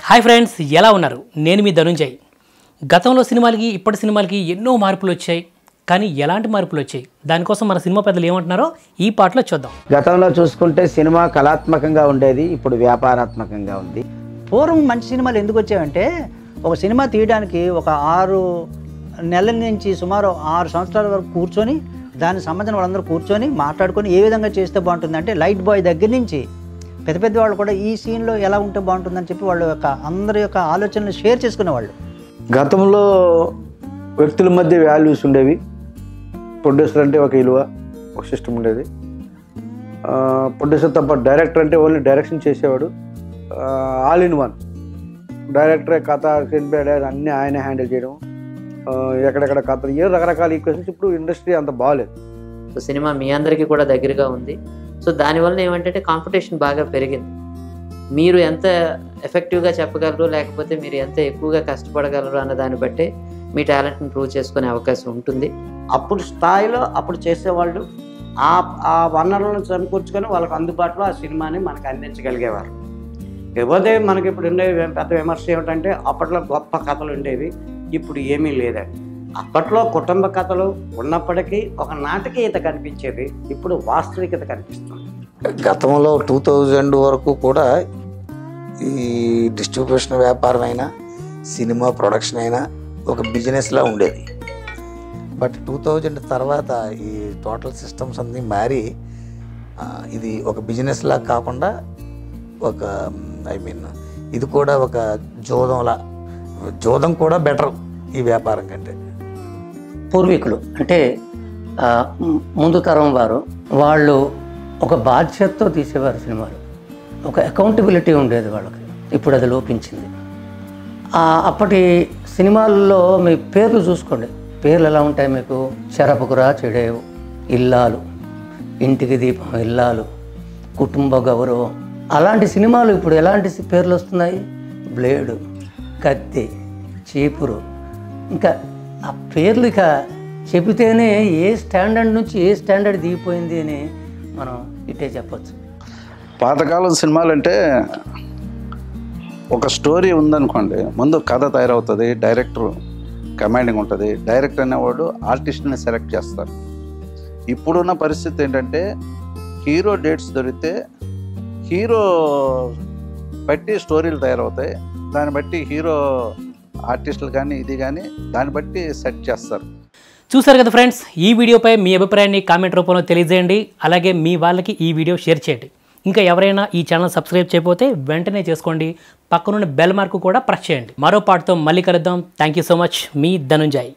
Hi friends, ఎలా ఉన్నారు? నేను మీ ధనుంజయ్. గతంలో సినిమాలకి ఇప్పటి సినిమాలకి ఎన్నో మార్పులు వచ్చాయి. కానీ ఎలాంటి మార్పులు వచ్చాయి, దానికోసం మన సినిమా పెద్దలు ఏమంటున్నారో ఈ పాటలో చూద్దాం. గతంలో చూసుకుంటే సినిమా కళాత్మకంగా ఉండేది, ఇప్పుడు వ్యాపారాత్మకంగా ఉంది. పూర్వం మంచి సినిమాలు ఎందుకు వచ్చాయంటే, ఒక సినిమా తీయడానికి ఒక 6 నెలల నుంచి సుమారు 6 సంవత్సరాల వరకు కూర్చొని, దానికి సంబంధించిన వాళ్ళందరూ కూర్చొని మాట్లాడుకొని ఏ విధంగా చేస్తే బాగుంటుంది అంటే, లైట్ బాయ్ దగ్గర నుంచి పెద్ద పెద్ద వాళ్ళు కూడా ఈ సీన్లో ఎలా ఉంటే బాగుంటుందని చెప్పి వాళ్ళ యొక్క అందరి యొక్క ఆలోచనలు షేర్ చేసుకునేవాళ్ళు. గతంలో వ్యక్తుల మధ్య వాల్యూస్ ఉండేవి. ప్రొడ్యూసర్ అంటే ఒక విలువ, ఒక సిస్టమ్ ఉండేది. ప్రొడ్యూసర్ తప్ప డైరెక్టర్ అంటే ఓన్లీ డైరెక్షన్ చేసేవాడు. ఆల్ ఇన్ వన్ డైరెక్టరే కథ, స్క్రీన్ ప్లే అన్నీ ఆయనే హ్యాండిల్ చేయడం. ఎక్కడెక్కడ కథ, ఏ రకరకాల ఈక్వేషన్స్. ఇప్పుడు ఇండస్ట్రీ అంత బాగాలేదు. సో సినిమా మీ అందరికీ కూడా దగ్గరగా ఉంది. సో దానివల్ల ఏమంటే కాంపిటీషన్ బాగా పెరిగింది. మీరు ఎంత ఎఫెక్టివ్గా చెప్పగలరు, లేకపోతే మీరు ఎంత ఎక్కువగా కష్టపడగలరు అన్న దాన్ని బట్టి మీ టాలెంట్ని ప్రూవ్ చేసుకునే అవకాశం ఉంటుంది. అప్పుడు స్థాయిలో అప్పుడు చేసేవాళ్ళు ఆ వనరులను సమకూర్చుకొని వాళ్ళకి అందుబాటులో ఆ సినిమాని మనకు అందించగలిగేవారు. లేకపోతే మనకి ఇప్పుడు ఉండే పెద్ద విమర్శ ఏమిటంటే, అప్పట్లో గొప్ప కథలు ఉండేవి, ఇప్పుడు ఏమీ లేదండి. అప్పట్లో కుటుంబ కథలు ఉన్నప్పటికీ ఒక నాటకీయత కనిపించేది, ఇప్పుడు వాస్తవికత కనిపిస్తుంది. గతంలో 2000 వరకు కూడా ఈ డిస్ట్రిబ్యూషన్ వ్యాపారం అయినా, సినిమా ప్రొడక్షన్ అయినా ఒక బిజినెస్లా ఉండేది. బట్ 2000 తర్వాత ఈ టోటల్ సిస్టమ్స్ అన్నీ మారి ఇది ఒక బిజినెస్లా కాకుండా ఒక ఇది కూడా ఒక జోదం కూడా బెటర్ ఈ వ్యాపారం కంటే. పూర్వీకులు అంటే ముందు తరం వారు, వాళ్ళు ఒక బాధ్యతతో తీసేవారు సినిమాలు. ఒక అకౌంటబిలిటీ ఉండేది వాళ్ళకి. ఇప్పుడు అది లోపించింది. అప్పటి సినిమాల్లో మీ పేర్లు చూసుకోండి. పేర్లు ఎలా ఉంటాయి మీకు? చెరపకురా చెడేవు, ఇల్లాలు, ఇంటికి దీపం, ఇల్లాలు, కుటుంబ గౌరవం. అలాంటి సినిమాలు ఇప్పుడు ఎలాంటి పేర్లు వస్తున్నాయి? బ్లేడు, కత్తి, చీపురు. ఇంకా ఆ పేర్లు ఇక చెబితేనే ఏ స్టాండర్డ్ నుంచి ఏ స్టాండర్డ్ దిగిపోయింది అని మనం ఇట్టే చెప్పచ్చు. పాతకాలం సినిమాలంటే ఒక స్టోరీ ఉందనుకోండి, ముందు కథ తయారవుతుంది, డైరెక్టర్ కమాండింగ్ ఉంటుంది. డైరెక్టర్ అనేవాడు ఆర్టిస్ట్ని సెలెక్ట్ చేస్తారు. ఇప్పుడున్న పరిస్థితి ఏంటంటే, హీరో డేట్స్ దొరికితే హీరో బట్టి స్టోరీలు తయారవుతాయి. దాన్ని బట్టి హీరో ఆర్టిస్టులు కానీ ఇది కానీ దాన్ని బట్టి సెట్ చేస్తారు. చూసారు కదా ఫ్రెండ్స్, ఈ వీడియోపై మీ అభిప్రాయాన్ని కామెంట్ రూపంలో తెలియజేయండి. అలాగే మీ వాళ్ళకి ఈ వీడియో షేర్ చేయండి. ఇంకా ఎవరైనా ఈ ఛానల్ సబ్స్క్రైబ్ చేయకపోతే వెంటనే చేసుకోండి. పక్కనున్న బెల్ మార్క్ కూడా ప్రెస్ చేయండి. మరో పాటతో మళ్ళీ కలుద్దాం. Thank you so much. మీ ధనుంజయ్.